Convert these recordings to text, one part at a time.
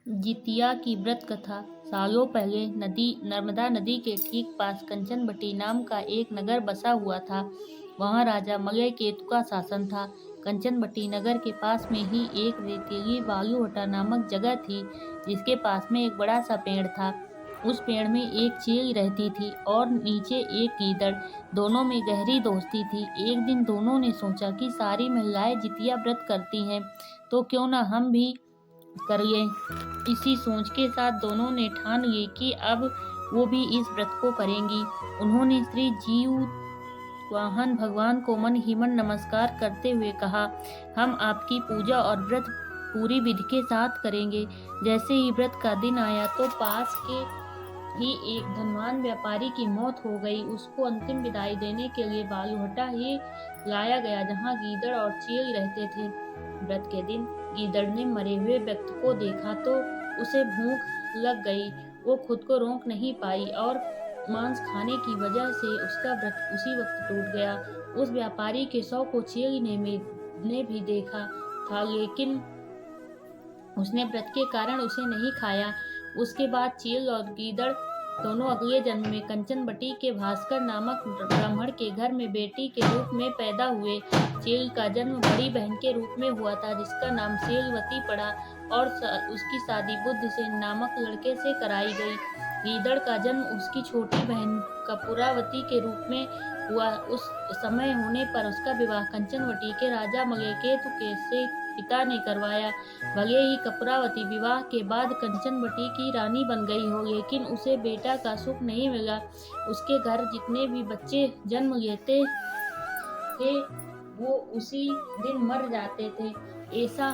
जितिया की व्रत कथा। सालों पहले नर्मदा नदी के ठीक पास कंचनबटी नाम का एक नगर बसा हुआ था। वहाँ राजा मलय केतु का शासन था। कंचनबटी नगर के पास में ही एक रेतीली बालूहटा नामक जगह थी, जिसके पास में एक बड़ा सा पेड़ था। उस पेड़ में एक चील रहती थी और नीचे एक गीदड़। दोनों में गहरी दोस्ती थी। एक दिन दोनों ने सोचा कि सारी महिलाएं जितिया व्रत करती हैं, तो क्यों ना हम भी कर लें। इसी सोच के साथ दोनों ने ठान ली कि अब वो भी इस व्रत को करेंगी। उन्होंने श्री जीव वाहन भगवान को मन ही मन नमस्कार करते हुए कहा, हम आपकी पूजा और व्रत पूरी विधि के साथ करेंगे। जैसे ही व्रत का दिन आया तो पास के ही एक धनवान व्यापारी की मौत हो गई। उसको अंतिम विदाई देने के लिए बालूहटा ही लाया गया, जहाँ गीदड़ और चील रहते थे। व्रत के दिन गीदड़ ने मरे हुए व्यक्ति को देखा तो उसे भूख लग गई। वो खुद को रोक नहीं पाई और मांस खाने की वजह से उसका व्रत उसी वक्त टूट गया। उस व्यापारी के शव को चील ने भी देखा था, लेकिन उसने व्रत के कारण उसे नहीं खाया। उसके बाद चील और गीदड़ दोनों अगले जन्म में कंचनबटी के भास्कर नामक ब्राह्मण के घर में बेटी के रूप में पैदा हुए। चील का जन्म बड़ी बहन के रूप में हुआ था, जिसका नाम शीलवती पड़ा और उसकी शादी बुद्धसेन नामक लड़के से कराई गई। गीदड़ का जन्म उसकी छोटी बहन कपूरावती के रूप में हुआ। उस समय होने पर उसका विवाह कंचनवटी के राजा मलयकेतु से पिता ने करवाया। भले ही कपूरावती विवाह के बाद कंचनबटी की रानी बन गई हो, लेकिन उसे बेटा का सुख नहीं मिला। उसके घर जितने भी बच्चे जन्म लेते थे वो उसी दिन मर जाते थे। ऐसा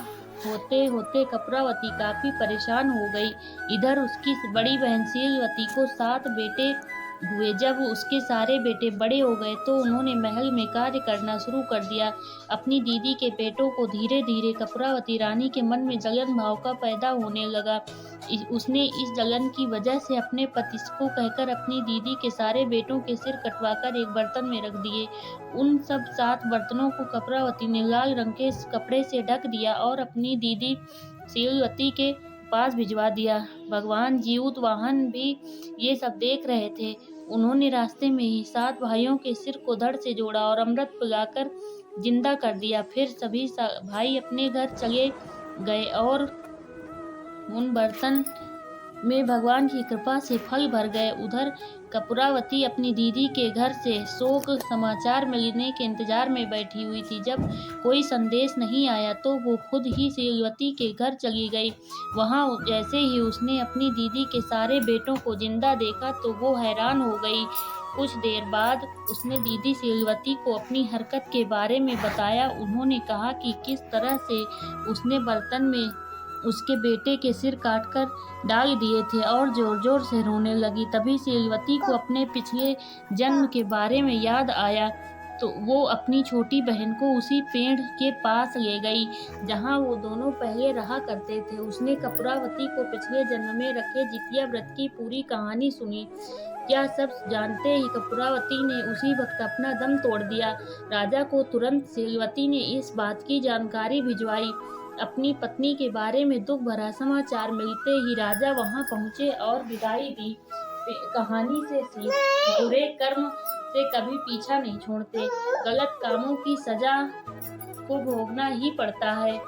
होते होते कपूरावती काफी परेशान हो गई। इधर उसकी बड़ी बहन शीलवती को 7 बेटे हुए। जब उसके सारे बेटे बड़े हो गए तो उन्होंने महल में कार्य करना शुरू कर दिया। अपनी दीदी के बेटों को धीरे धीरे कपूरावती रानी के मन में जलन भाव का पैदा होने लगा। उसने इस जलन की वजह से अपने पति को कहकर अपनी दीदी के सारे बेटों के सिर कटवाकर एक बर्तन में रख दिए। उन सब 7 बर्तनों को कपूरावती ने लाल रंग के कपड़े से ढक दिया और अपनी दीदी शीलवती के पास भिजवा दिया। भगवान जीवत वाहन भी ये सब देख रहे थे। उन्होंने रास्ते में ही 7 भाइयों के सिर को धड़ से जोड़ा और अमृत पिलाकर जिंदा कर दिया। फिर सभी भाई अपने घर चले गए और उन बर्तन में भगवान की कृपा से फल भर गए। उधर कपूरावती अपनी दीदी के घर से शोक समाचार मिलने के इंतजार में बैठी हुई थी। जब कोई संदेश नहीं आया तो वो खुद ही शीलवती के घर चली गई। वहां जैसे ही उसने अपनी दीदी के सारे बेटों को जिंदा देखा तो वो हैरान हो गई। कुछ देर बाद उसने दीदी शीलवती को अपनी हरकत के बारे में बताया। उन्होंने कहा कि किस तरह से उसने बर्तन में उसके बेटे के सिर काटकर डाल दिए थे और जोर जोर से रोने लगी। तभी शीलवती को अपने पिछले जन्म के बारे में याद आया तो वो अपनी छोटी बहन को उसी पेड़ के पास ले गई जहाँ वो दोनों पहले रहा करते थे। उसने कपूरावती को पिछले जन्म में रखे जितिया व्रत की पूरी कहानी सुनी। यह सब जानते ही कपूरावती ने उसी वक्त अपना दम तोड़ दिया। राजा को तुरंत शीलवती ने इस बात की जानकारी भिजवाई। अपनी पत्नी के बारे में दुख भरा समाचार मिलते ही राजा वहां पहुंचे और विदाई दी। कहानी से सीख, बुरे कर्म से कभी पीछा नहीं छोड़ते। गलत कामों की सजा को भोगना ही पड़ता है।